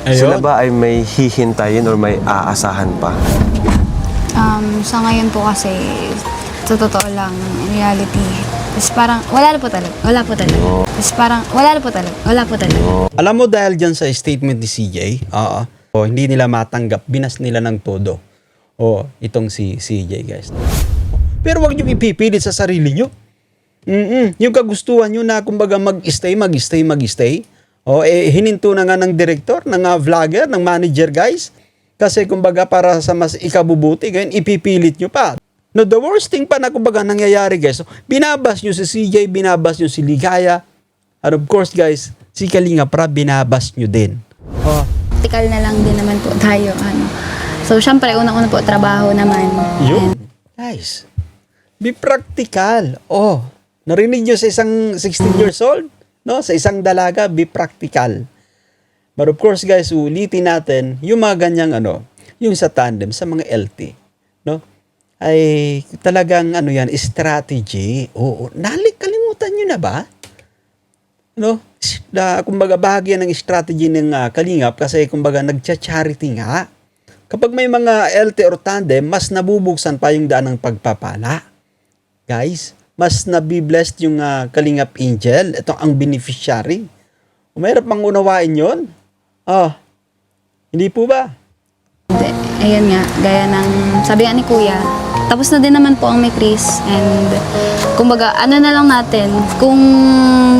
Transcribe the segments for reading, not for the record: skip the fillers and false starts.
Sila ba ay may hihintayin or may aasahan pa? Sa ngayon po kasi, sa totoo lang, in reality, is parang, wala po talaga. Is parang, wala po talaga. Alam mo dahil dyan sa statement ni CJ, hindi nila matanggap, binas nila ng todo. Itong si CJ guys. Pero wag nyo ipipilit sa sarili nyo. Yung kagustuhan nyo na kumbaga mag-stay. Hininto na nga ng director, ng vlogger, ng manager guys. Kasi kumbaga para sa mas ikabubuti, ganyan, ipipilit nyo pa. No, the worst thing pa na kumbaga nangyayari guys, binabas nyo si CJ, binabas nyo si Ligaya, and of course guys, si Kalinga Prab, binabas nyo din. Practical na lang din naman po tayo. So, syempre, unang-una po, trabaho naman. Yun. Guys, be practical. Narinig nyo sa isang 16 years old? No? Sa isang dalaga, be practical. But of course guys, ulitin natin yung mga ganyang yung sa tandem, sa mga LT, no? Ay talagang yan, strategy. Kalimutan nyo na ba? No? Kumbaga bahagi ng strategy ng Kalingap kasi kumbaga nagcha-charity nga. Kapag may mga LT or tandem, mas nabubuksan pa yung daan ng pagpapala. Guys, mas nabiblessed yung Kalingap Angel. Ito ang beneficiary. Mahirap mang unawain yun. Hindi po ba? Ayun nga, gaya ng sabi nga ni Kuya, tapos na din naman po ang may Chris. And kumbaga, na lang natin, kung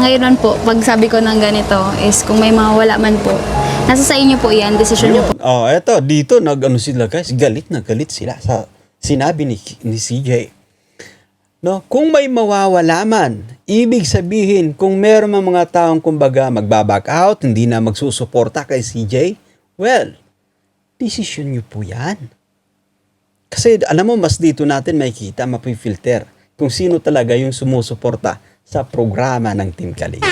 ngayon po, pag sabi ko ng ganito, is kung may mawala man po, nasa sa inyo po yan, decision nyo po. Eto, dito, sila guys, galit sila sa sinabi ni CJ. No, kung may mawawala man, ibig sabihin kung meron mga taong kumbaga magbaback out, hindi na magsusuporta kay CJ, well, decision nyo po yan. Kasi alam mo, mas dito natin makikita, mapifilter kung sino talaga yung sumusuporta sa programa ng Team Kalinga.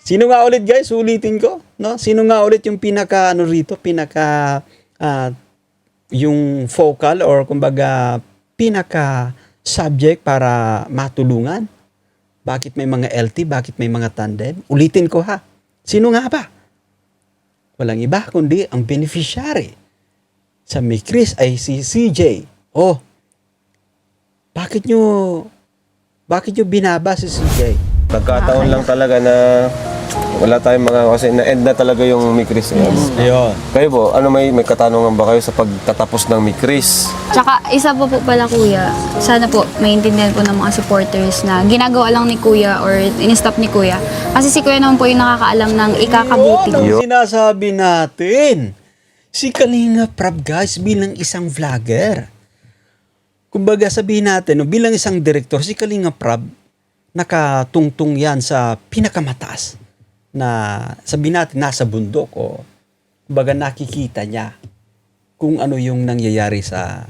Sino nga ulit guys, ulitin ko, no? Sino nga ulit yung pinaka yung focal or kumbaga pinaka subject para matulungan? Bakit may mga LT? Bakit may mga tandem? Ulitin ko ha. Sino nga ba? Walang iba kundi ang beneficiary sa may Chris ay si CJ. Bakit nyo binaba si CJ? Nagkataon lang talaga na wala tayong kasi na-end na talaga yung Mikris. Ayun. Kayo po, may katanungan ba kayo sa pagtatapos ng Mikris? Tsaka, isa po pala Kuya, sana po maintindihan po ng mga supporters na ginagawa lang ni Kuya or in-stop ni Kuya. Kasi si Kuya naman po yung nakakaalam ng ikakabuti. Ang sinasabi natin, si Kalinga Prab guys bilang isang vlogger. Kumbaga sabihin natin, bilang isang director, si Kalinga Prab nakatungtong yan sa pinakamataas na sabihin natin nasa bundok kumbaga nakikita niya kung ano yung nangyayari sa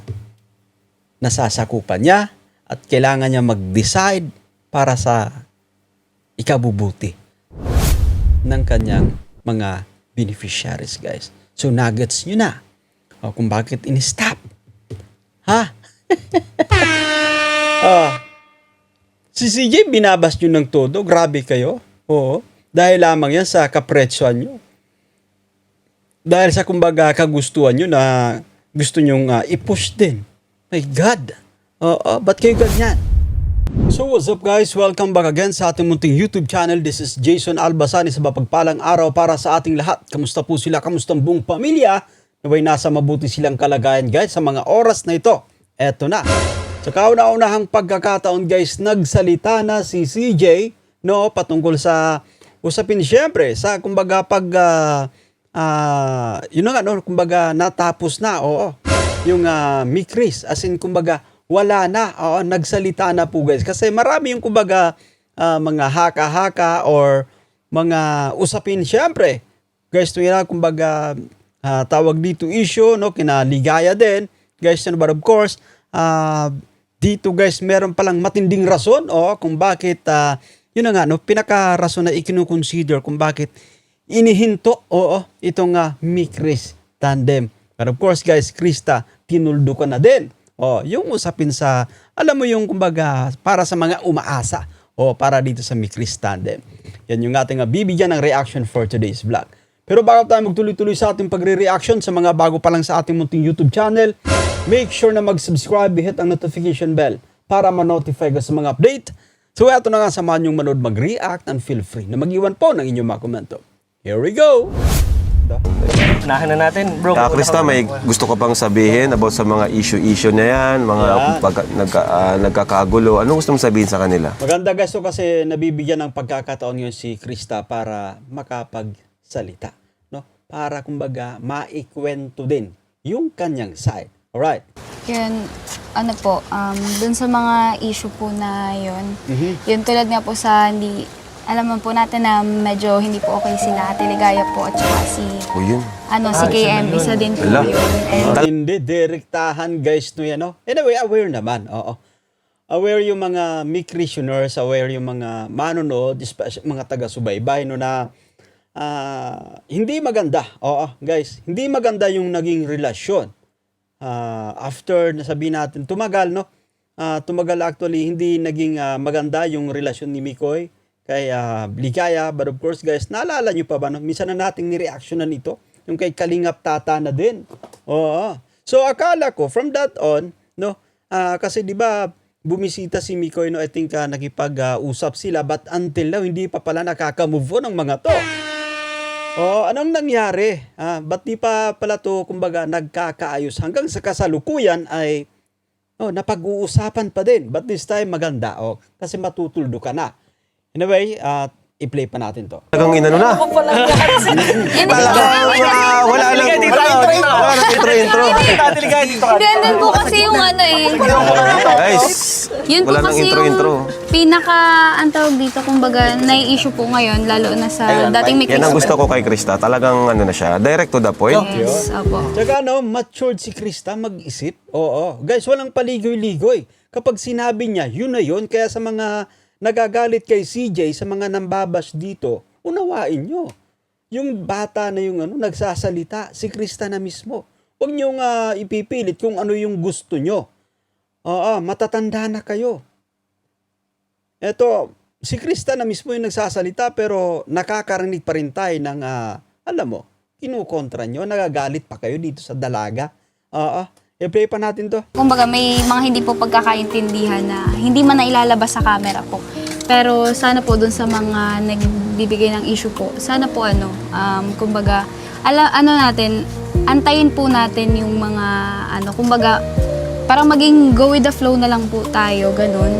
nasasakupan niya at kailangan niya mag-decide para sa ikabubuti ng kanyang mga beneficiaries guys. So nuggets nyo na kung bakit in-stop. Si CJ binabas nyo ng todo, grabe kayo. Dahil lamang yan sa kapresyohan nyo. Dahil sa kumbaga kagustuhan nyo na gusto nyong i-push din. My God! Ba't kayo ganyan? So what's up guys? Welcome back again sa ating munting YouTube channel. This is Jason Albasani sa mapagpalang araw para sa ating lahat. Kamusta po sila? Kamusta ang buong pamilya? Naway nasa mabuti silang kalagayan guys sa mga oras na ito. Eto na. Sa kauna-unahang pagkakataon guys, nagsalita na si CJ patungkol sa usapin siyempre sa kumbaga kumbaga natapos na yung Mikris as in kumbaga wala na nagsalita na po guys kasi marami yung kumbaga mga haka-haka or mga usapin siyempre guys kumbaga tawag dito issue kinaligaya din guys but of course dito guys meron palang matinding rason kung bakit pinaka-rason na ikinukonsider kung bakit inihinto itong Mikris tandem. But of course guys, Krista, tinuldo ka na din. Yung usapin sa, alam mo yung kumbaga para sa mga umaasa para dito sa Mikris tandem. Yan yung ating bibigyan ng reaction for today's vlog. Pero bago tayo magtuloy-tuloy sa ating pagre-reaction sa mga bago pa lang sa ating munting YouTube channel, make sure na mag-subscribe, hit ang notification bell para ma-notify ka sa mga update. So eto na nga, samahan yung manood mag-react and feel free na mag-iwan po ng inyong mga komento. Here we go! Unahin na natin, bro. Krista, may gusto ka pang sabihin about sa mga issue na yan, mga nagkakagulo. Anong gusto mong sabihin sa kanila? Maganda guys, so kasi nabibigyan ng pagkakataon yun si Krista para makapagsalita, no? Para kumbaga maikwento din yung kanyang side. Alright. Yun, ano po, dun sa mga issue po na yun, yun tulad nga po sa alam mo po natin na medyo hindi po okay sila, Ate Ligaya po at saka si, Yun. si KM, isa din po Ala. yun. And Hindi, direktahan guys no yan, no? Anyway, aware naman, oo. Aware yung mga Mikritioners, aware yung mga manonood, especially mga taga-subaybay, no, na hindi maganda, oo, guys, hindi maganda yung naging relasyon. After nasabihin natin, tumagal, no? Tumagal actually, hindi naging maganda yung relasyon ni Mikoy kay Ligaya, but of course guys, naalala nyo pa ba, no? Minsan na nating ni-reactionan ito, yung kay Kalingap Tata na din. Oo. So akala ko, from that on, no, kasi di ba bumisita si Mikoy, no, I think nakipag-usap sila, but until now, hindi pa pala nakaka-move on ng mga to. Anong nangyari? Ba't di pa pala to, kumbaga, nagkakaayos? Hanggang sa kasalukuyan ay napag-uusapan pa din. But this time, maganda. Kasi matutuldo ka na. Anyway, i-play pa natin to. Talagang inano na. Wala lang. Intro. Hindi po kasi yung Guys, yun po wala nang kasi intro. yung pinaka, ang tawag dito, kumbaga, nai-issue po ngayon, lalo na sa dating may Yan ang gusto ko kay Krista. Talagang ano na siya, direct to the point. Yes, opo. Tsaka matured si Krista mag-isip. Oo. Guys, walang paligoy-ligoy. Kapag sinabi niya, yun na yun. Kaya sa mga nagagalit kay CJ, sa mga nambabash dito, unawain nyo. Yung bata na yung nagsasalita, si Krista na mismo. Huwag nyo ipipilit kung ano yung gusto nyo. Matatanda na kayo. Eto, si Krista na mismo yung nagsasalita, pero nakakarinig pa rin tayo ng, alam mo, kinukontra nyo, nagagalit pa kayo dito sa dalaga. I-play pa natin to. Kumbaga, may mga hindi po pagkakaintindihan na hindi man nailalabas sa camera po. Pero sana po dun sa mga nagbibigay ng issue po, sana po kumbaga, natin, antayin po natin yung mga, kumbaga, parang maging go with the flow na lang po tayo, ganun.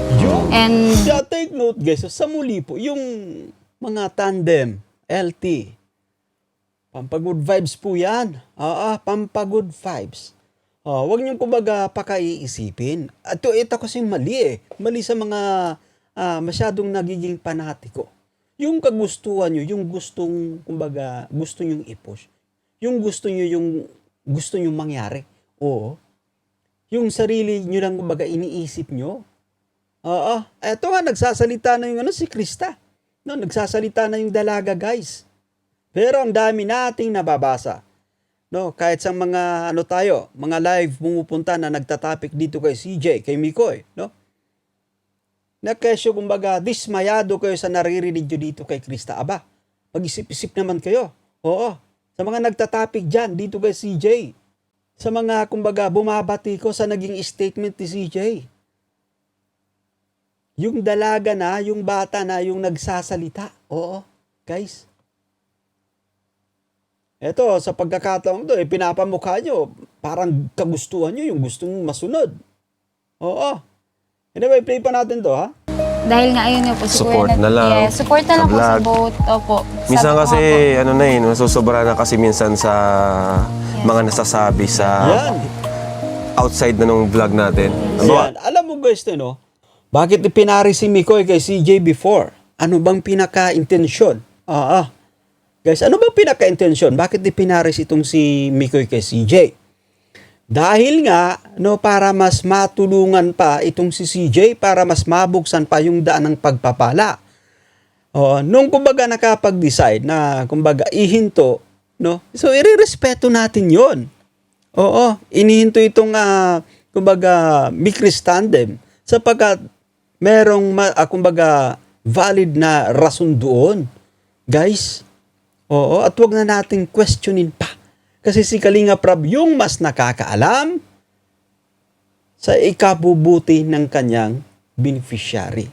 And Yeah, take note guys, sa muli po, yung mga tandem, LT, pampagood vibes po yan. Pampagood vibes. Huwag niyong kumbaga pakaiisipin. Ito kasi mali Mali sa mga masyadong nagiging panatiko. Yung kagustuhan nyo, yung gustong, kumbaga, gusto nyong i-push. Yung gusto nyo mangyari. Oo. Yung sarili nyo lang, kumbaga, iniisip nyo. Eto nga, nagsasalita na yung si Krista. No, nagsasalita na yung dalaga, guys. Pero ang dami nating nababasa. No, kahit sa mga mga live pumupunta na nagtatapik dito kay CJ, kay Mikoy, no? Na kesyo kumbaga dismayado kayo sa naririnig nyo dito kay Krista. Aba, mag-isip-isip naman kayo. Oo. Sa mga nagtatapik dyan dito kay CJ. Sa mga kumbaga bumabati ko sa naging statement ni CJ. Yung dalaga na, yung bata na, yung nagsasalita. Oo, guys. Eto, sa pagkakataon to, pinapamukha nyo, parang kagustuhan nyo, yung gustong masunod. Oo. Anyway, play pa natin to, ha? dahil nga ayun nga po, Support na lang. Yes, support na lang Sa po sa vlog. boat. Opo. Minsan Sabi ko kasi, nga po, nasusobra na kasi minsan sa mga nasasabi sa Yan. outside na nung vlog natin. Yan. Alam mo guys, no? Bakit ipinari si Mikoy kay CJ before? Ano bang pinaka-intensyon? Guys, ano bang pinaka-intensyon? Bakit ipinaris itong si Mikoy kay CJ? Dahil nga, para mas matulungan pa itong si CJ, para mas mabuksan pa yung daan ng pagpapala. Nung kumbaga nakapag-decide na kumbaga ihinto, so irerespeto natin yon. Inihinto itong kumbaga Mikris tandem sapagkat merong kumbaga valid na rason doon. Guys, Oo, at wag na nating questionin pa. Kasi si Kalinga Prab yung mas nakakaalam sa ikabubuti ng kanyang beneficiary.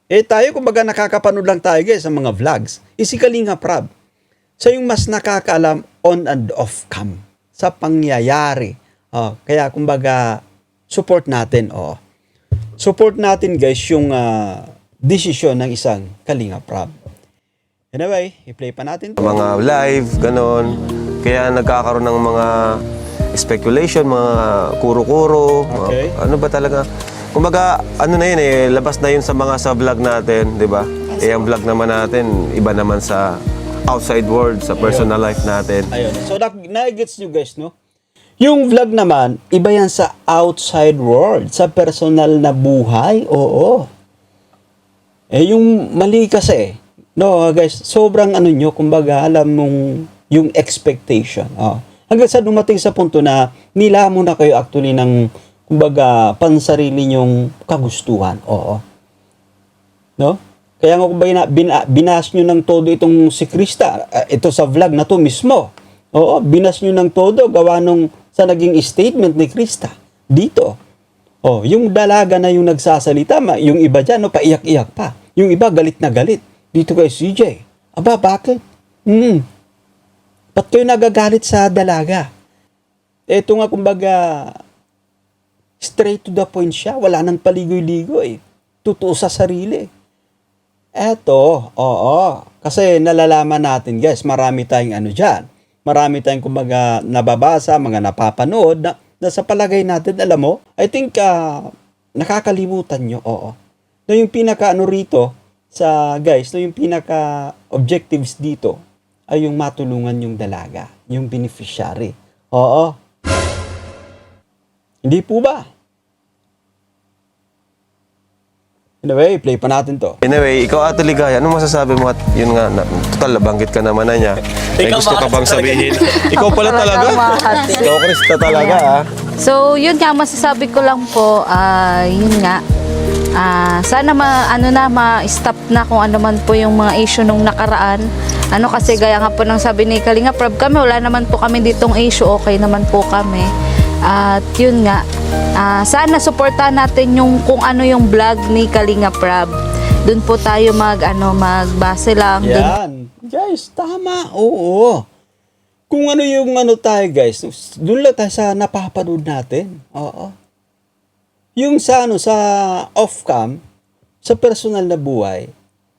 Tayo kumbaga nakakapanood lang tayo guys sa mga vlogs. Si Kalinga Prab, siya yung mas nakakaalam on and off cam sa pangyayari. Kaya kumbaga support natin. Support natin guys yung desisyon ng isang Kalinga Prab. Anyway, i-play pa natin to. Mga live, ganon. Kaya nagkakaroon ng mga speculation, mga kuro-kuro. Okay. Ano ba talaga? Kumbaga, ano na yun labas na yun sa vlog natin, di ba? Ang vlog naman natin, iba naman sa outside world, sa personal life natin. Ayun. So, na-gets nyo guys, no? Yung vlog naman, iba yan sa outside world, sa personal na buhay, oo. Yung mali kasi, no guys, sobrang nyo, kumbaga, alam mong yung expectation. Hanggang sa dumating sa punto na nila mo na kayo actually ng, kumbaga, pansarili nyong kagustuhan, oo. No? Kaya nga kumbaga, binas nyo ng todo itong si Krista, ito sa vlog na to mismo. Oo, binas nyo ng todo, gawa nung sa naging statement ni Krista dito. Yung dalaga na yung nagsasalita, yung iba dyan, paiyak-iyak pa. Yung iba galit na galit. Dito kay CJ. Aba, bakit? Ba't kayo nagagalit sa dalaga? Ito nga kumbaga, straight to the point siya. Wala nang paligoy-ligoy. Totoo sa sarili. Eto, kasi nalalaman natin guys, marami tayong dyan. Marami tayong kumbaga nababasa, mga napapanood na sa palagay natin, alam mo, I think nakakalimutan nyo, Na yung pinaka rito sa guys, yung pinaka objectives dito ay yung matulungan yung dalaga, yung beneficiary. Hindi po ba? Anyway, play pa natin to. Anyway, ikaw Ate Ligaya, ano masasabi mo? At yun nga, total, nabanggit ka naman na niya. May Ikaw gusto ka mahal bang sabihin? Ikaw pala talaga? Ikaw, Krista talaga, So, yun nga, masasabi ko lang po, yun nga, sana ma-stop na kung ano man po yung mga issue nung nakaraan. Kasi gaya nga po ng sabi ni Kalinga Prab, kami, wala naman po kami ditong issue, okay naman po kami. At yun nga, sana suportahan natin yung kung ano yung vlog ni Kalinga Prab. Doon po tayo magbase lang. Yan. Guys, tama. Oo. Kung ano yung tayo guys, doon lang tayo sa napapanood natin. Oo. Yung sa sa off-cam, sa personal na buhay,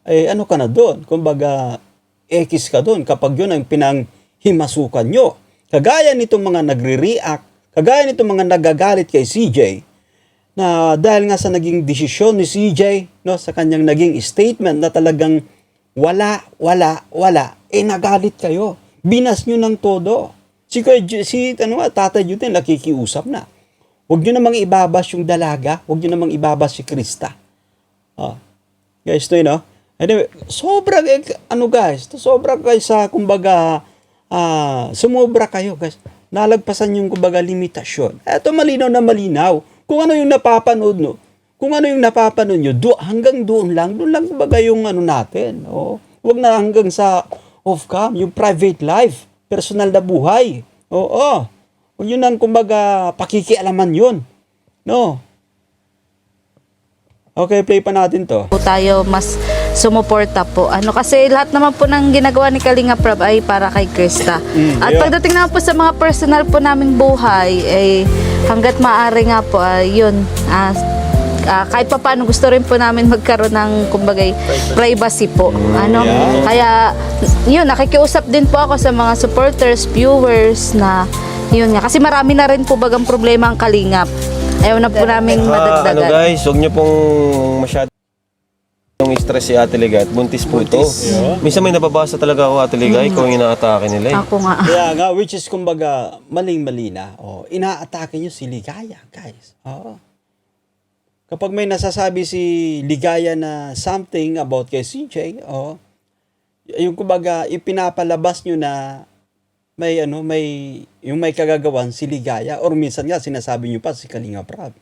ay ka na doon. Kumbaga, X ka doon kapag yun ang pinanghimasukan nyo. Kagaya nitong mga nagre-react, kagaya nitong mga nagagalit kay CJ, na dahil nga sa naging desisyon ni CJ, sa kanyang naging statement na talagang wala, nagalit kayo. Binas nyo ng todo. Tatay Juten, nakikiusap na. Huwag nyo namang ibabas yung dalaga, huwag nyo namang ibabas si Krista. Guys, anyway, sobrang, sobrang kayo sa, kumbaga, sumobra kayo, guys. Nalagpasan yung, kumbaga, limitasyon. Eto, malinaw na malinaw. Kung ano yung napapanood, nyo, hanggang doon lang, kumbaga, yung natin. Huwag na hanggang sa off-cam, yung private life, personal na buhay. Huwag yun ang, kumbaga, pakikialaman yun. No? Okay, play pa natin to. Tayo mas sumuporta po. Kasi lahat naman po ng ginagawa ni Kalinga Prab ay para kay Krista. At pagdating naman po sa mga personal po naming buhay, hanggat maaari nga po, yun, kahit pa paano gusto rin po namin magkaroon ng kumbagay privacy po. Kaya yun, nakikiusap din po ako sa mga supporters, viewers na yun nga. Kasi marami na rin po bagang problema ang Kalingap. Ayaw na po namin madagdagan. Guys, huwag nyo pong masyado yung stress si Ate Ligay at buntis po ito. Minsan may nababasa talaga ako, Ate Ligay, ikaw yung inaatake nila. Ako nga. Kaya nga, which is kumbaga, maling-mali na. Inaatake nyo si Ligaya, guys. Kapag may nasasabi si Ligaya na something about kay CJ, yung kumbaga, ipinapalabas nyo na yung may kagagawan si Ligaya, or minsan nga sinasabi nyo pa si Kalinga Prab.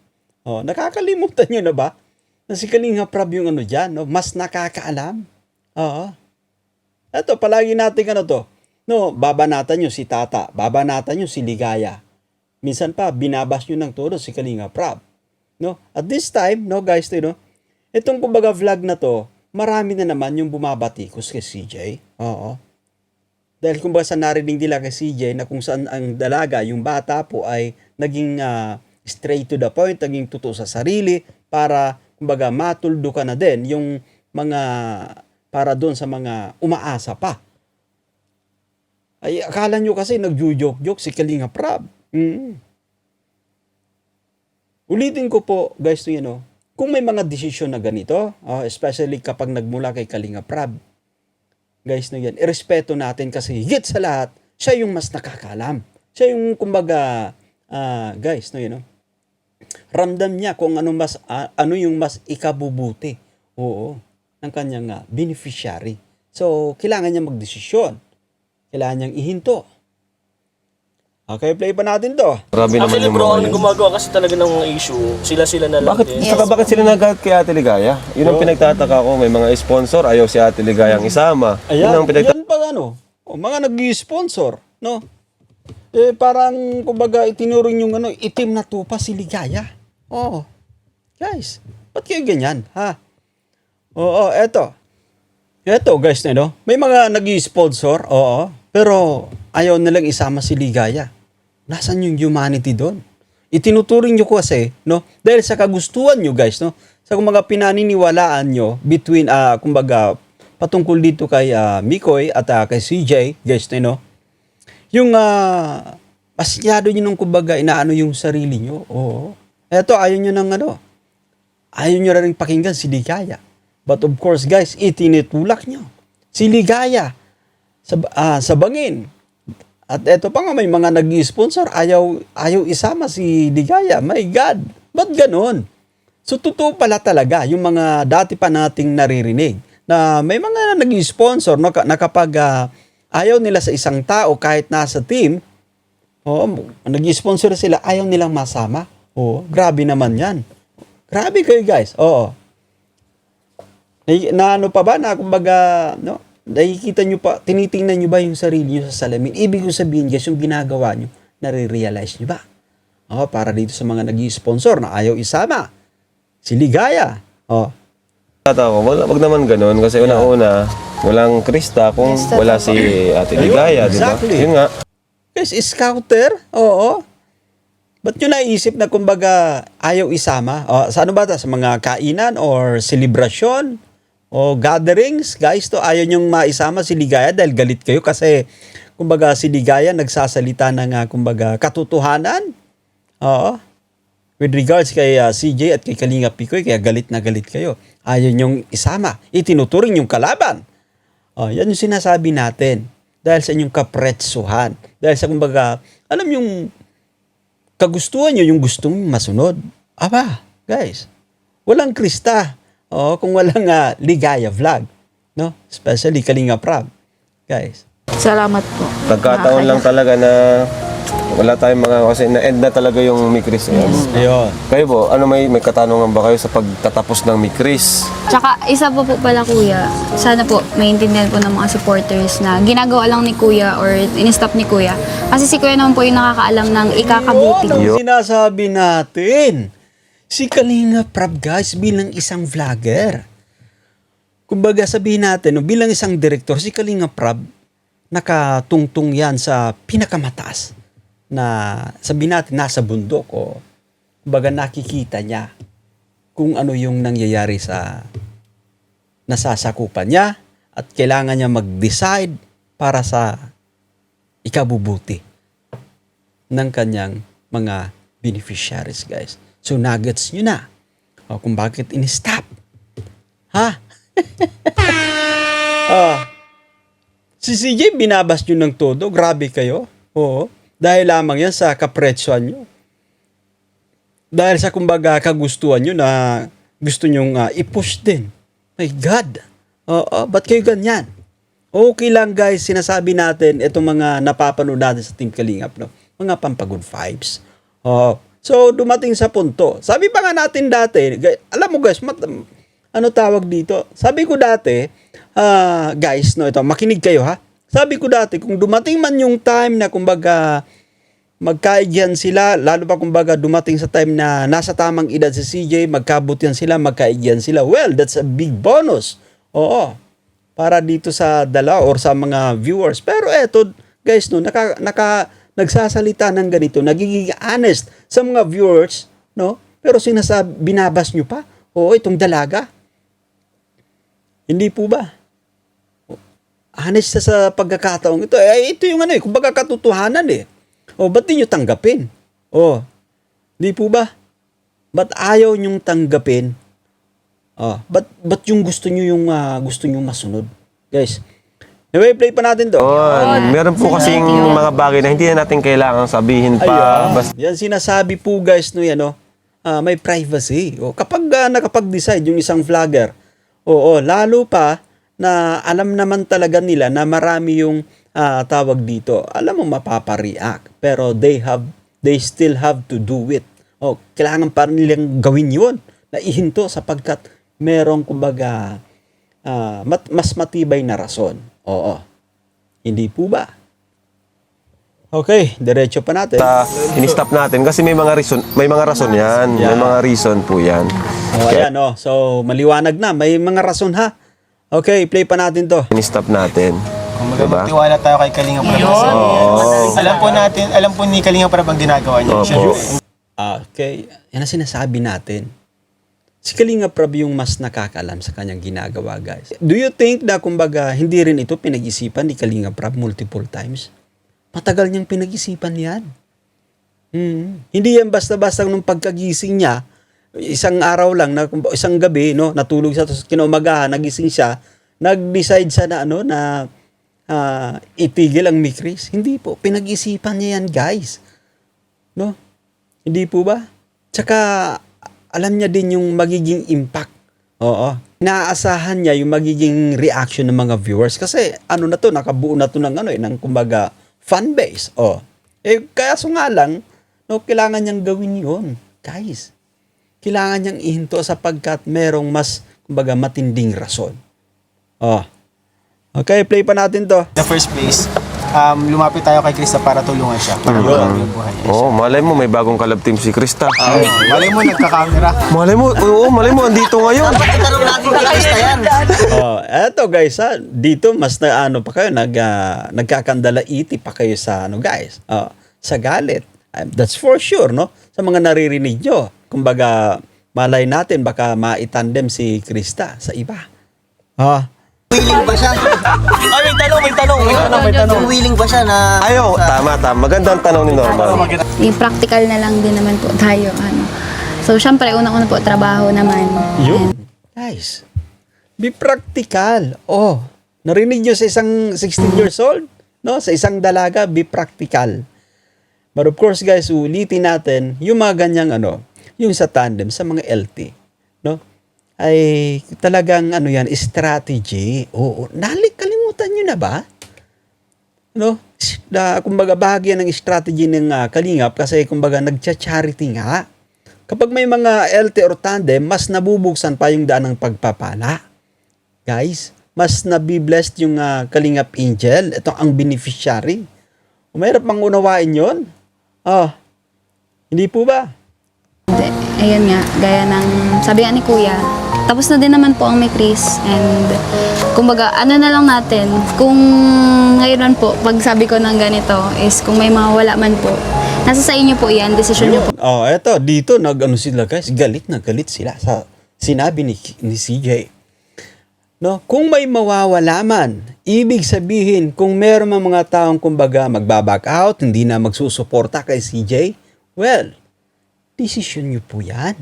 Nakakalimutan nyo na ba? Na si Kalinga Prab yung dyan, mas nakakaalam. Eto, palagi natin ano to. No, babanatan nyo si Tata. Babanatan nyo si Ligaya. Minsan pa, binabas nyo ng todo si Kalinga Prab. No? At this time, no guys, itong kumbaga vlog na to, marami na naman yung bumabatikos kay CJ. Oo. Dahil kumbaga sa narinig nila kay CJ na kung saan ang dalaga, yung bata po ay naging straight to the point, naging totoo sa sarili para kumbaga matuldo ka na din yung mga para doon sa mga umaasa pa. Ay, akala nyo kasi nagjo-joke-joke si Kalinga Prab. Ulitin ko po, guys, kung may mga desisyon na ganito, especially kapag nagmula kay Kalinga Prab, guys, irespeto natin kasi higit sa lahat, siya yung mas nakakalam. Siya yung, kumbaga, guys, ramdam niya kung ano yung mas ikabubuti. Oo, ng kanyang beneficiary. So, kailangan niya magdesisyon. Kailangan niyang ihinto. Okay, play pa natin to. Grabe naman Actually yung bro, mga ang yun. gumagawa kasi talaga ng issue, sila na lang Bakit, din. saka bakit sila nagalit kay Ate Ligaya? Yun ang pinagtataka ko. May mga sponsor, ayaw si Ate Ligaya ang isama. Ayan, Yun ang yan pa mga nag-sponsor, no? Parang, kumbaga, itinuring yung itim na tupa si Ligaya. Oo. Guys, ba't kayo ganyan, ha? Oo, eto. Eto, guys, may mga nag-sponsor, oo. Pero, ayaw nilang isama si Ligaya. Nasaan yung humanity doon? Itinuturing nyo kasi, dahil sa kagustuhan nyo, guys, sa kumbaga pinaniniwalaan nyo between, kumbaga, patungkol dito kay Mikoy at kay CJ, guys, yung masyado nyo nung kumbaga inaano yung sarili nyo. Oo. Eto, ayaw nyo ng ayaw nyo rin pakinggan si Ligaya. But of course, guys, itinitulak nyo. Si Ligaya sa bangin. At eto pa nga, may mga nag-sponsor, ayaw isama si Ligaya. My God, ba't ganon? So, totoo pala talaga yung mga dati pa nating naririnig na may mga nag-sponsor na kapag ayaw nila sa isang tao kahit nasa team, nag-sponsor sila, ayaw nilang masama. Grabe naman yan. Grabe kayo, guys. Oo. Na ano pa ba na kumbaga, nakikita nyo pa, tinitingnan nyo ba yung sarili nyo sa salamin? Ibig sabihin, guys, yung ginagawa nyo, nare-realize nyo ba? Para dito sa mga nag-sponsor na ayaw isama. Si Ligaya. Wag naman ganun kasi una-una, walang Krista kung wala si Ate Ligaya, di ba? Exactly. Yun nga. Guys, scouter? Oo. Ba't nyo naisip na kumbaga ayaw isama? Sa ano ba ta? Sa mga kainan or celebration? O gatherings? Guys, ayaw nyong maisama si Ligaya dahil galit kayo kasi kumbaga si Ligaya nagsasalita ng kumbaga katotohanan. Oo. With regards kay CJ at kay Kalinga Pikoy, kaya galit na galit kayo. Ayaw nyong isama. Itinuturing yung kalaban. Yan yung sinasabi natin. Dahil sa inyong kapretsuhan. Dahil sa kumbaga, alam yung kagustuhan nyo, yung gustong masunod. Aba, guys, walang Krista. Kung walang Ligaya vlog. No? Especially Kalinga Prab. Guys. Salamat po. Pagkataon lang talaga na wala tayong kasi na-end na talaga yung Mikris. Ayun. Kayo po, may katanungan ba kayo sa pagtatapos ng Mikris? Tsaka isa po pala kuya, sana po maintindihan po ng mga supporters na ginagawa lang ni kuya or in-stop ni kuya. Kasi si kuya naman po yung nakakaalam ng ikakabuti. Ang sinasabi natin. Si Kalinga Prab, guys, bilang isang vlogger. Kumbaga sabihin natin, bilang isang director, si Kalinga Prab, nakatungtong yan sa pinakamataas na sabihin natin nasa bundok o kumbaga nakikita niya kung ano yung nangyayari sa nasasakupan niya at kailangan niya mag-decide para sa ikabubuti ng kanyang mga beneficiaries, guys. So, nuggets nyo na. Kung bakit in-stop. Ha? Si CJ, binabas nyo ng todo. Grabe kayo. Oo. Dahil lamang yan sa kapretsuhan nyo. Dahil sa kumbaga kagustuhan nyo na gusto nyong i-push din. My God. Ba't kayo ganyan? Okay lang, guys. Sinasabi natin, itong mga napapanood natin sa Team Kalingap, mga pampagod vibes. So, dumating sa punto. Sabi pa nga natin dati, alam mo guys, ano tawag dito? Sabi ko dati, guys, no, ito, makinig kayo ha. Sabi ko dati, kung dumating man yung time na kumbaga magkaedyan sila, lalo pa kumbaga dumating sa time na nasa tamang edad si CJ, magkabutihan sila, magkaedyan sila, well, that's a big bonus. Oo. Para dito sa dalawa or sa mga viewers. Pero eto, guys, no, nagsasalita ng ganito, nagiging honest sa mga viewers, no? Pero binabas nyo pa, oo, itong dalaga. Hindi po ba? Honest sa pagkakataong ito. Ito yung kumbaga katotohanan eh. O, ba't di nyo tanggapin? O, di po ba? Ba't ayaw nyong tanggapin? O, ba't yung gusto nyo yung gusto nyo masunod? Guys, play pa natin to. Meron po kasing mga bagay na hindi na natin kailangang sabihin pa. Yan sinasabi po guys, no, yan, may privacy. O, kapag nakapag-decide yung isang vlogger, lalo pa na alam naman talaga nila na marami yung tawag dito. Alam mo, mapapareact. Pero they still have to do it. O, kailangan pa nilang gawin yun. Naihinto sapagkat merong kumbaga mas matibay na rason. Oo. Hindi po ba? Okay, diretso pa natin. In-stop natin kasi may mga rason yan. May mga reason po yan. Ayan, so maliwanag na. May mga rason ha. Okay, play pa natin to. In-stop natin. Kumbaga magtiwala tayo kay Kalinga Prab. Alam po ni Kalinga Prab ang ginagawa niya. Okay, yan ang sinasabi natin. Si Kalinga Prab yung mas nakakalam sa kanyang ginagawa, guys. Do you think na kumbaga hindi rin ito pinag-isipan ni Kalinga Prab multiple times? Matagal niyang pinag-isipan yan. Hindi yan basta-basta nung pagkagising niya, isang araw lang, isang gabi, no, natulog siya, tapos kinaumagahan, nagising siya, nag-decide siya na itigil ang Mikris. Hindi po, pinag-isipan niya yan, guys. No? Hindi po ba? Tsaka, alam niya din yung magiging impact. Oo. Inaasahan niya yung magiging reaction ng mga viewers. Kasi, nakabuo na to ng kumbaga, fan base. Kaya nga lang, kailangan niyang gawin yun, guys. Kailangan niyang ihinto sapagkat merong mas, kumbaga, matinding rason. Okay, play pa natin to. In the first place, lumapit tayo kay Krista para tulungan siya. Para magbago yung buhay niya. Malay mo may bagong collab team si Krista. Malay mo, nagka-camera. Malay mo andito ngayon. Tanong natin kay Krista yan. Eto guys, dito mas pa kayo, nagkakandalaiti pa kayo sa guys. Sa galit. That's for sure, no? Sa mga naririnig nyo. Kumbaga, malay natin baka maitandem si Krista sa iba. Willing ba siya? May tanong. Willing ba siya na... Ayo, tama. Magandang tanong ni Norman. Yung practical na lang din naman po tayo. So, syempre, unang-una po, trabaho naman. Yun. Guys, be practical. Narinig nyo sa isang 16 years old? No? Sa isang dalaga, be practical. But of course, guys, ulitin natin yung mga ganyang yung sa tandem, sa mga LT. No? Ay talagang yan, strategy. Kalimutan nyo na ba? No? Kumbaga bahagi ng strategy ng Kalingap kasi kumbaga nagcha-charity nga. Kapag may mga LT or tandem, mas nabubuksan pa yung daan ng pagpapala. Guys, mas nabiblessed yung Kalingap Angel. Ito ang beneficiary. Mahirap mang unawain yun. Hindi po ba? Ayun nga, gaya ng sabi nga ni Kuya, tapos na din naman po ang may Chris. And kumbaga, na lang natin, kung ngayon po, pag sabi ko ng ganito, is kung may mawala man po, nasa sa inyo po yan, desisyon nyo po. Eto, dito, sila guys, galit sila sa sinabi ni CJ. No? Kung may mawawala man, ibig sabihin, kung meron mga taong kumbaga magbaback out, hindi na magsusuporta kay CJ, well, desisyon nyo po yan.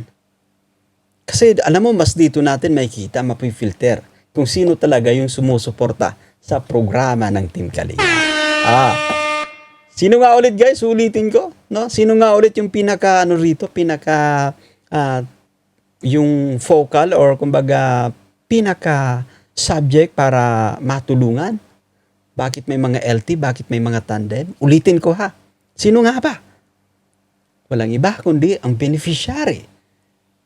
Kasi alam mo, mas dito natin makikita, mapifilter kung sino talaga yung sumusuporta sa programa ng Team Kalinga. Sino nga ulit guys? Ulitin ko. No? Sino nga ulit yung pinaka yung focal or kumbaga pinaka subject para matulungan? Bakit may mga LT? Bakit may mga tandem? Ulitin ko ha. Sino nga ba? Walang iba kundi ang beneficiary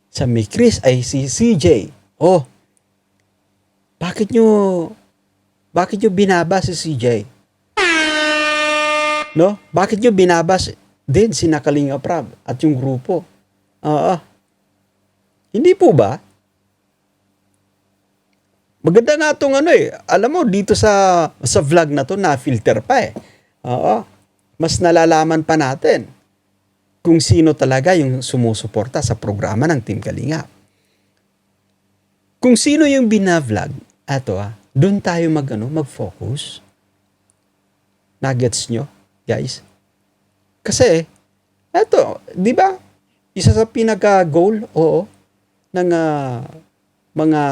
sa Mikris ay si CJ. bakit nyo binabas si CJ? No? Bakit nyo binabas din si Kalinga Prab at yung grupo? Oo. Hindi po ba? Maganda nga itong alam mo, dito sa vlog na to, na-filter pa eh. Oo. Mas nalalaman pa natin kung sino talaga yung sumusuporta sa programa ng Team Kalingap. Kung sino yung binavlog, doon tayo mag-focus. Nuggets nyo, guys. Kasi, di ba, isa sa pinaka-goal, ng mga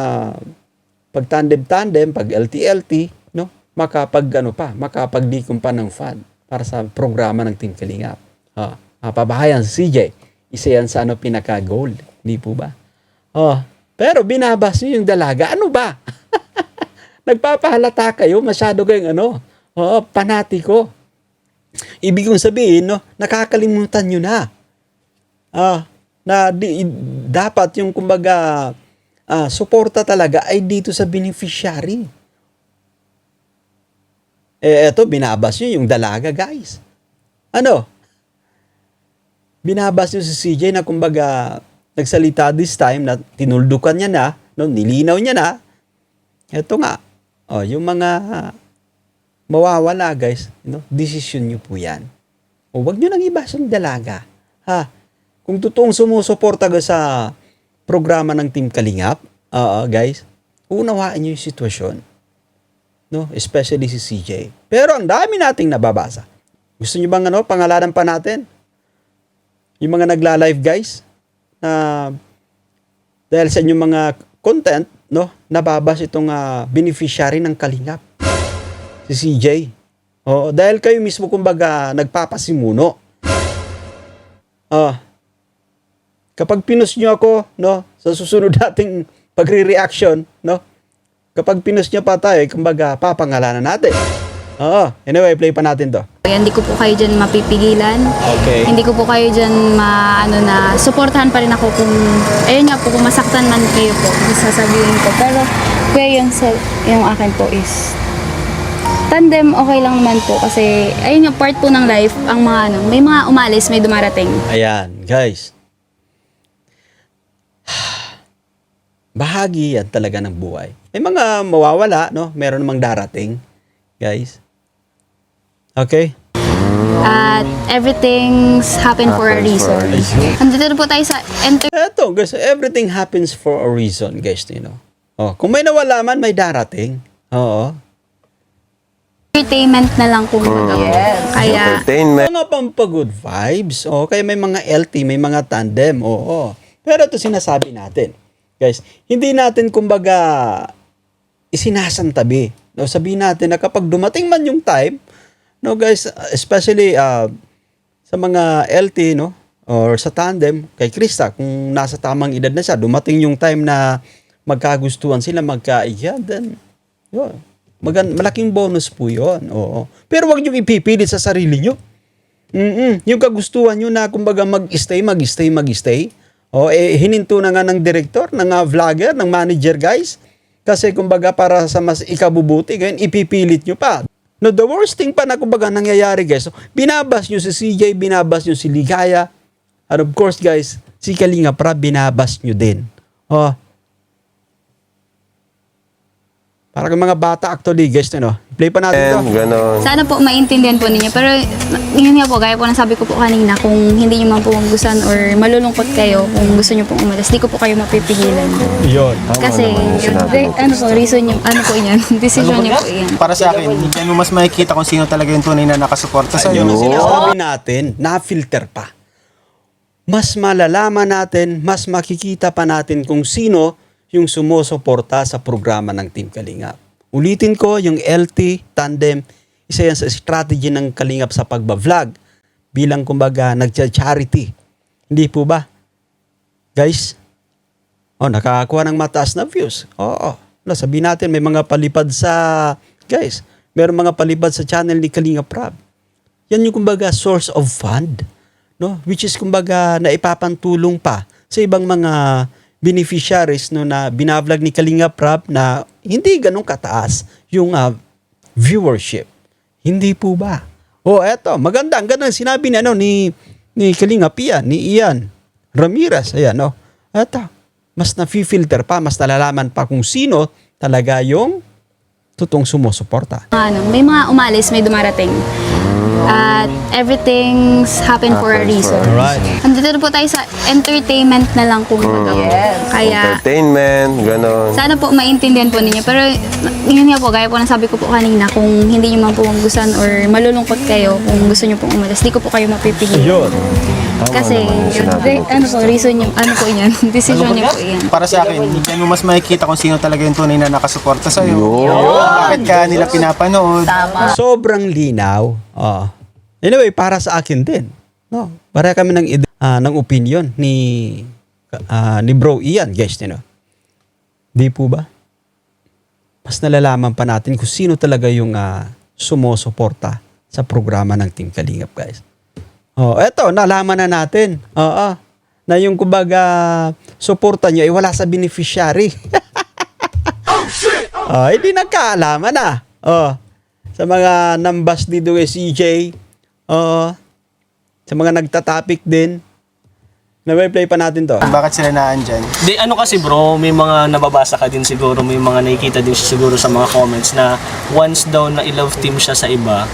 pag-tandem-tandem, pag-LT-LT, no? Makapagdikom pa ng fund para sa programa ng Team Kalingap. Pabahayan si CJ. Isa yan sa pinaka-goal. Hindi po ba? Pero binabas niyo yung dalaga. Ano ba? Nagpapahalata kayo. Masyado kayong panatiko. Ibig kong sabihin, nakakalimutan nyo na. Dapat yung kumbaga suporta talaga ay dito sa beneficiary. Eto, binabas nyo yung dalaga, guys. Binabas nyo si CJ na kumbaga nagsalita this time na tinuldukan niya na, nilinaw niya na. Eto nga, yung mga mawawala, guys, decision nyo po yan. Huwag nyo nang ibasa yung dalaga. Kung totoong sumusuporta sa programa ng Team Kalingap, guys, unawaan nyo yung sitwasyon. No? Especially si CJ. Pero ang dami nating nababasa. Gusto nyo bang pangalanan pa natin? Yung mga nagla-live, guys, dahil sa inyong mga content, nababas itong beneficiary ng Kalingap. Si CJ. Dahil kayo mismo kumbaga nagpapasimuno. Kapag pinus nyo ako, sa susunod nating pagre-reaction, kapag pinus nyo pa tayo, kumbaga papangalanan natin. Anyway, play pa natin to. Hindi ko po kayo dyan mapipigilan. Okay. Hindi ko po kayo dyan suportahan pa rin ako kung, ayun nga po, kung masaktan man kayo po, sasabihin ko. Pero, kuya, yung akin po is, tandem, okay lang naman po. Kasi, ayun nga, part po ng life, ang mga may mga umalis, may dumarating. Ayan, guys. Bahagi yan talaga ng buhay. May mga mawawala, meron namang darating, guys. Okay? At everything's happen for a reason. Andito na po tayo sa Eto, guys, everything happens for a reason, guys, kung may nawala man, may darating. entertainment na lang kung Kaya, Entertainment. Mga pampagood vibes, kaya may mga LT, may mga tandem, Pero ito sinasabi natin, guys, hindi natin kumbaga isinasantabi. Sabihin natin na kapag dumating man yung time, guys, especially sa mga LT, or sa tandem, kay Krista, kung nasa tamang edad na siya, dumating yung time na magkagustuhan sila, then, malaking bonus po yun. Pero wag nyo ipipilit sa sarili nyo. Yung kagustuhan nyo na kumbaga mag-stay. Hininto na nga ng director, ng vlogger, ng manager, guys. Kasi kumbaga para sa mas ikabubuti, ganyan, ipipilit nyo pa. The worst thing pa na kumbaga nangyayari, guys, binabas nyo si CJ, binabas nyo si Ligaya, and of course, guys, si Kalinga Prab, binabas nyo din. Para kang mga bata actually, guys, play pa natin to. Ganon. sana po maintindihan po ninyo. Pero yun nga po, gaya po ng sabi ko po kanina, kung hindi nyo man po gustuhan or malulungkot kayo, kung gusto nyo pong umalis, di ko po kayo mapipigilan. Yun. Kasi, reason nyo, po yan, decision nyo po yan. Para sa akin, yan mo mas makikita kung sino talaga yung tunay na nakasuporta sa'yo. Yung sinasabi natin, na-filter pa. Mas malalaman natin, mas makikita pa natin kung sino yung sumusuporta sa programa ng Team Kalingap. Ulitin ko, yung LT, tandem, isa yan sa strategy ng Kalingap sa pagba-vlog bilang kumbaga nagcha-charity. Hindi po ba? Guys, nakakakuha ng mataas na views. Sabihin natin, may mga palipad sa, guys, meron mga palipad sa channel ni Kalingap Prab. Yan yung kumbaga source of fund, which is kumbaga naipapantulong pa sa ibang mga beneficiaries no na binablog ni Kalinga Prab na hindi ganun kataas yung viewership. Hindi po ba? Eto, maganda. Ang ganda ng sinabi ni, ni Kalinga Pia, ni Ian Ramirez. Ayan, Eto, mas na-filter pa, mas nalalaman pa kung sino talaga yung totoong sumusuporta. May mga umalis, may dumarating. At everything's happened for a reason. Alright. Andito na po tayo sa entertainment na lang kung Kaya, Entertainment, gano'n. sana po maintindihan po ninyo. Pero yun nga po, gaya po ng sabi ko po kanina, kung hindi nyo man po magustuhan or malulungkot kayo, kung gusto nyo pong umalis, di ko po kayo mapipigil. Yun. Kasi, reason nyo, po yan, decision nyo po yan. Para sa akin, hindi mo mas makikita kung sino talaga yung tunay na nakasuporta sa'yo. Bakit ka nila pinapanood. Sobrang linaw. Anyway, para sa akin din. No, para kami ng opinion ni Bro Ian, guys, Di po ba? Mas nalalaman pa natin kung sino talaga yung sumusuporta sa programa ng Team Kalingap, guys. Eto, nalaman na natin. Na yung kumbaga suporta nyo ay wala sa beneficiary. Hindi nagkaalaman na. Sa mga nambas dito kay CJ, sa mga nagtatapik din, na-play pa natin to. Bakit sila naandyan? Di ano kasi bro, may mga nababasa ka din siguro, may mga nakikita din siguro sa mga comments na once daw na i-love team siya sa iba,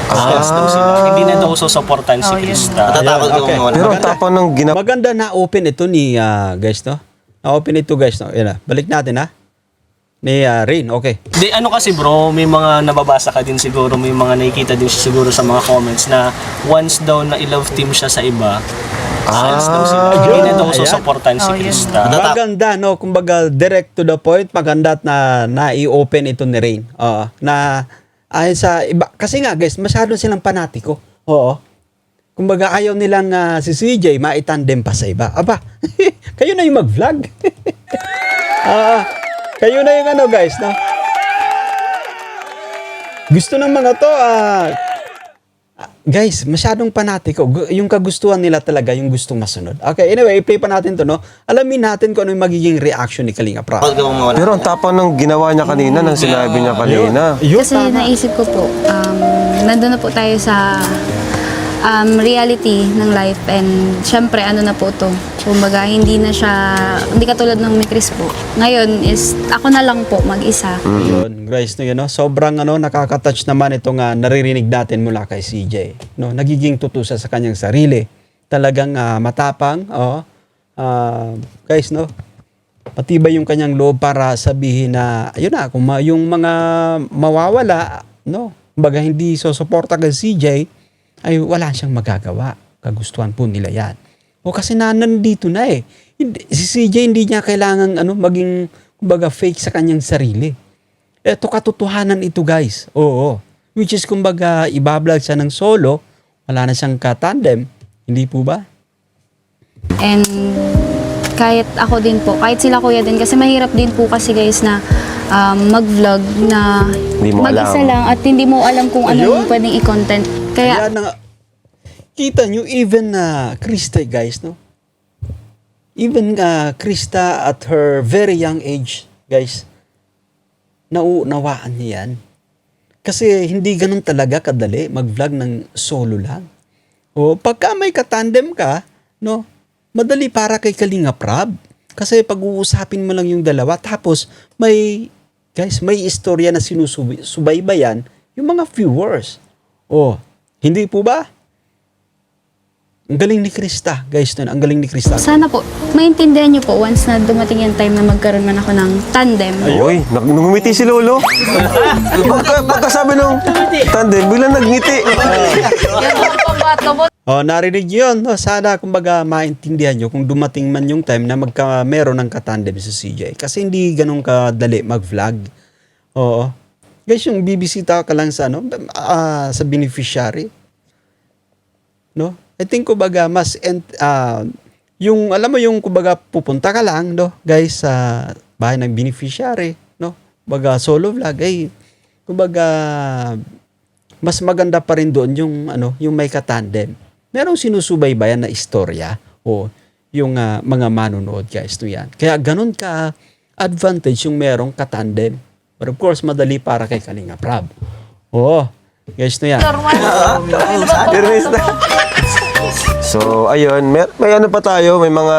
sales daw sila. Hindi na daw susuportan si Krista. Natatakot Ayun, okay. kung wala. Pero ang tapang ng Maganda na open ito ni guys, Na-open ito, guys, Yan, balik natin, Ni Rain, okay. Di ano kasi bro, may mga nababasa ka din siguro, may mga nakikita din siguro sa mga comments na once daw na i-love team siya sa iba, sales daw sila. Hindi na daw Ayan. susuportan si Krista. Maganda, kumbaga direct to the point, maganda at na i-open ito ni Rain. Na ayon sa iba, kasi nga guys, masyado silang panatiko. Kumbaga ayaw nilang si CJ maitandem pa sa iba. Aba, kayo na yung mag-vlog. Kayo na yung guys, Gusto ng mga to, guys, masyadong panatiko. Yung kagustuhan nila talaga, yung gustong masunod. Okay, anyway, i-play pa natin to, Alamin natin kung ano yung magiging reaction ni Kalinga Prab. Bakit ka mawala? Pero ang tapang ng ginawa niya kanina, ng sinabi niya kanina. Kasi naisip ko po, nandun na po tayo sa reality ng life and syempre ano na po to, kumbaga hindi katulad ng may Chris po. Ngayon is ako na lang po mag-isa. Yun, guys, sobrang nakaka-touch naman itong naririnig natin mula kay CJ. Nagiging tutusa sa kanyang sarili. Talagang matapang, guys, patibay yung kanyang loob para sabihin na, ayun na, kung yung mga mawawala, kumbaga hindi susuporta kay CJ, ay wala siyang magagawa. Kagustuhan po nila yan. Kasi nandito na si CJ hindi niya kailangan maging kumbaga fake sa kanyang sarili. Ito katotohanan ito, guys. Which is kumbaga ibablog siya ng solo, wala na siyang katandem. Hindi po ba? And kahit ako din po, kahit sila kuya din, kasi mahirap din po kasi guys na mag-vlog na Hindi mo mag-isa alam. lang at hindi mo alam kung ano Ayun. yung pwedeng i-content. Kaya Kaya kita nyo, even Krista, guys, even Krista at her very young age, guys, nauunawaan niya yan. Kasi hindi ganun talaga kadali mag-vlog ng solo lang. Pagka may katandem ka, madali para kay Kalinga Prab. Kasi pag-uusapin mo lang yung dalawa, tapos may istorya na sinusubaybayan yung mga viewers. Hindi po ba? Ang galing ni Krista, guys. Ang galing ni Krista. sana po, maintindihan nyo po once na dumating yung time na magkaroon man ako ng tandem. Uy, nangumiti si Lolo. Pagkasabi nung tandem, biglang nagngiti. Narinig nyo yun. Sana, kumbaga, maintindihan nyo kung dumating man yung time na meron ng katandem sa CJ. Kasi hindi ganun kadali mag-vlog. Guys, yung bibisita ka lang sa sa beneficiary. I think kumbaga mas yung alam mo yung kumbaga pupunta ka lang guys sa bahay ng beneficiary, kumbaga solo vlog kumbaga mas maganda pa rin doon yung yung may katandem. Merong sinusubaybayan na istorya yung mga manonood guys no yan. Kaya ganun ka advantage yung merong katandem. But of course, madali para kay Kalinga Prab. Oo, guys no yan. Iris na. So, ayun, may ano pa tayo, may mga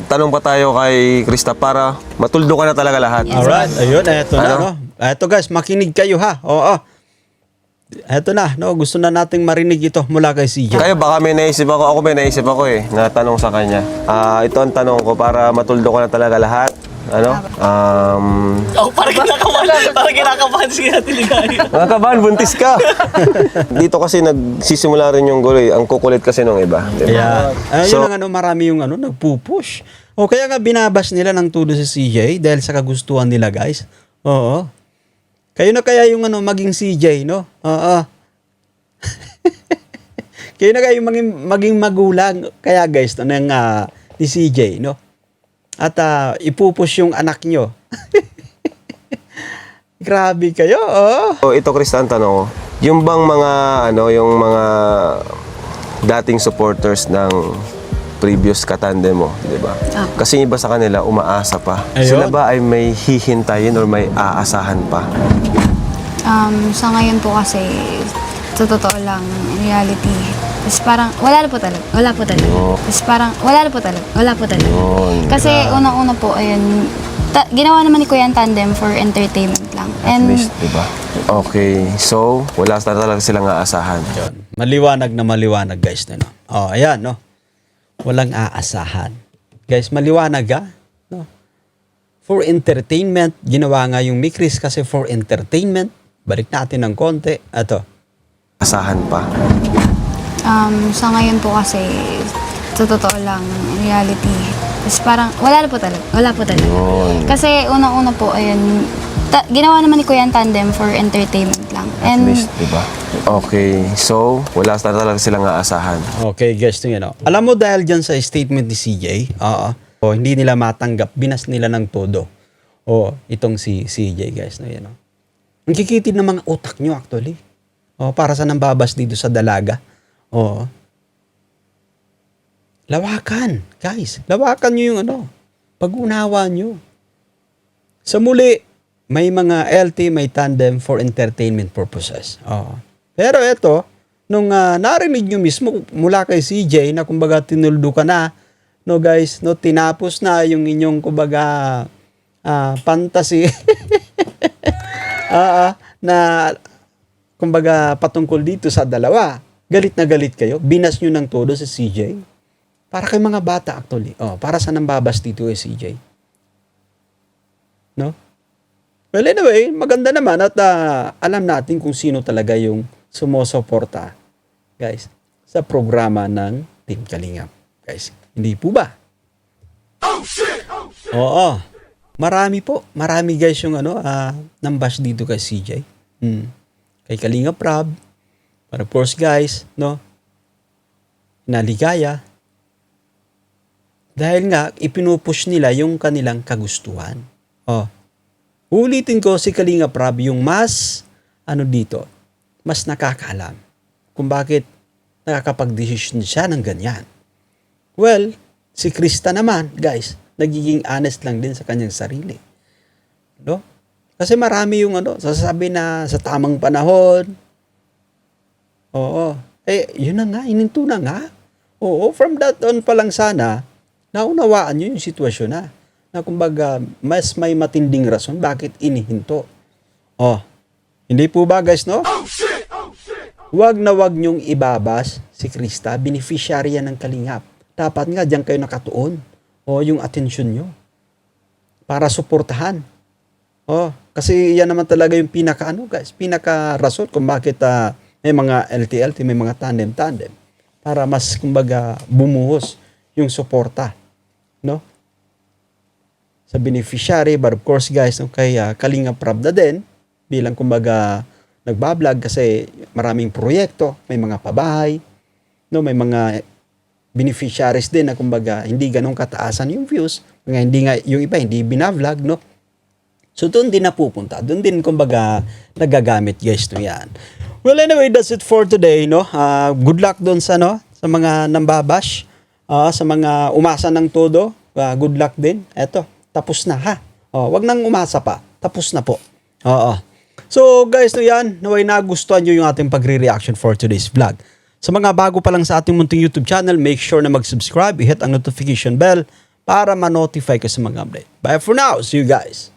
tanong pa tayo kay Krista para matuldo ka na talaga lahat. Alright, ayun, eto na, Ano? no? Eto guys, makinig kayo ha. Oo. Eto na, no? Gusto na nating marinig ito mula kay CJ. Kayo, baka may naisip ako may naisip ako na tanong sa kanya. Ito ang tanong ko para matuldo ko na talaga lahat. Ano? Parang kinakabahan si Ate Ligaya. Mga kabahan, buntis ka! Dito kasi nagsisimula rin yung gulo Ang kukulit kasi nung iba. Diba? Yeah. So- Yun ang marami yung nagpupush. O kaya nga binabas nila ng tulo si CJ dahil sa kagustuhan nila guys. Oo. Kayo na kaya yung maging CJ, no? Oo. Kayo na kaya yung maging magulang. Kaya guys, ni CJ, no? At ipupush yung anak nyo. Grabe kayo, oh. So, ito, Krista, ang tanong ko. Yung bang yung mga dating supporters ng previous katandem mo, di ba? Kasi yung iba sa kanila, umaasa pa. Ayun. Sila ba ay may hihintayin or may aasahan pa? Sa ngayon po kasi, sa totoo lang, reality, is parang, wala po talaga. Is parang, wala po talaga. Yun. Kasi unang-una po, ayun, ginawa naman ni Kuya ang tandem for entertainment lang. At least, di ba? Okay. So, wala talaga silang aasahan. Yun. Maliwanag na maliwanag, guys. No? Oh, ayan, no? Walang aasahan. Guys, maliwanag, no? For entertainment, ginawa nga yung Mikris kasi for entertainment. Balik natin ng konti. Ato. Asahan pa. Sa ngayon po kasi, sa totoo lang, reality, is parang, wala po talaga. Yun. Kasi unang-una po, ayun, ginawa naman ni Kuya ang tandem for entertainment lang. At least, di ba? Okay. So, wala talaga silang aasahan. Okay, guys, no? Alam mo dahil dyan sa statement ni CJ, hindi nila matanggap, binas nila ng todo. Itong si CJ, guys, no? Yan, no? Ang kikitin ng mga utak nyo, actually. Para sa nambabas dito sa dalaga. Lawakan, guys. Lawakan nyo yung pag-unawa nyo. Sa muli, may mga LT, may tandem for entertainment purposes. Pero eto, nung narinig nyo mismo mula kay CJ na kumbaga tinuldo ka na, no guys, no, tinapos na yung inyong kumbaga fantasy na kumbaga patungkol dito sa dalawa. Galit na galit kayo. Binas nyo ng todo sa CJ. Para kay mga bata actually. Para sa nambabas dito kay CJ. No? Well, anyway, maganda naman at alam natin kung sino talaga yung sumusuporta, guys, sa programa ng Team Kalingap. Guys, hindi po ba? Oo. Marami guys yung nambash dito kay CJ. Kay Kalingap Prab. But of course, guys, no? Naligaya. Dahil nga, ipinupush nila yung kanilang kagustuhan. Ulitin ko si Kalingap Prab yung mas, mas nakakaalam kung bakit nakakapag-desisyon siya ng ganyan. Well, si Krista naman, guys, nagiging honest lang din sa kanyang sarili. No? Kasi marami yung sasabi na sa tamang panahon. Yun na nga, ininto na nga. From that on pa lang sana, naunawaan nyo yung sitwasyon na kumbaga, mas may matinding rason bakit inihinto. Hindi po ba guys, no? Wag na wag nyong ibabas si Krista, beneficiary yan ng Kalingap. Dapat nga diyan kayo nakatuon. Yung atensyon nyo. Para suportahan. Kasi yan naman talaga yung pinaka rason kung bakit may mga LTLT, may mga tandem. Para mas kumbaga bumuhos yung suporta. No? Sa beneficiary, but of course guys, kay Kalingap Prab na din, bilang kumbaga nagbablog kasi maraming proyekto, may mga pabahay, no, may mga beneficiaries din na kumbaga hindi ganun kataasan yung views, yung iba hindi binavlog, no. So doon din napupunta, doon din kumbaga nagagamit guys to yan. Well anyway, that's it for today, no. Good luck doon sa mga nambabash. Sa mga umasa ng todo, good luck din. Eto, tapos na ha. Wag nang umasa pa. Tapos na po. Oo. So guys, yan. Naway nagustuhan nyo yung ating pagre-reaction for today's vlog. Sa mga bago pa lang sa ating munting YouTube channel, make sure na mag-subscribe, i-hit ang notification bell para ma-notify ka sa mga update. Bye for now. See you guys.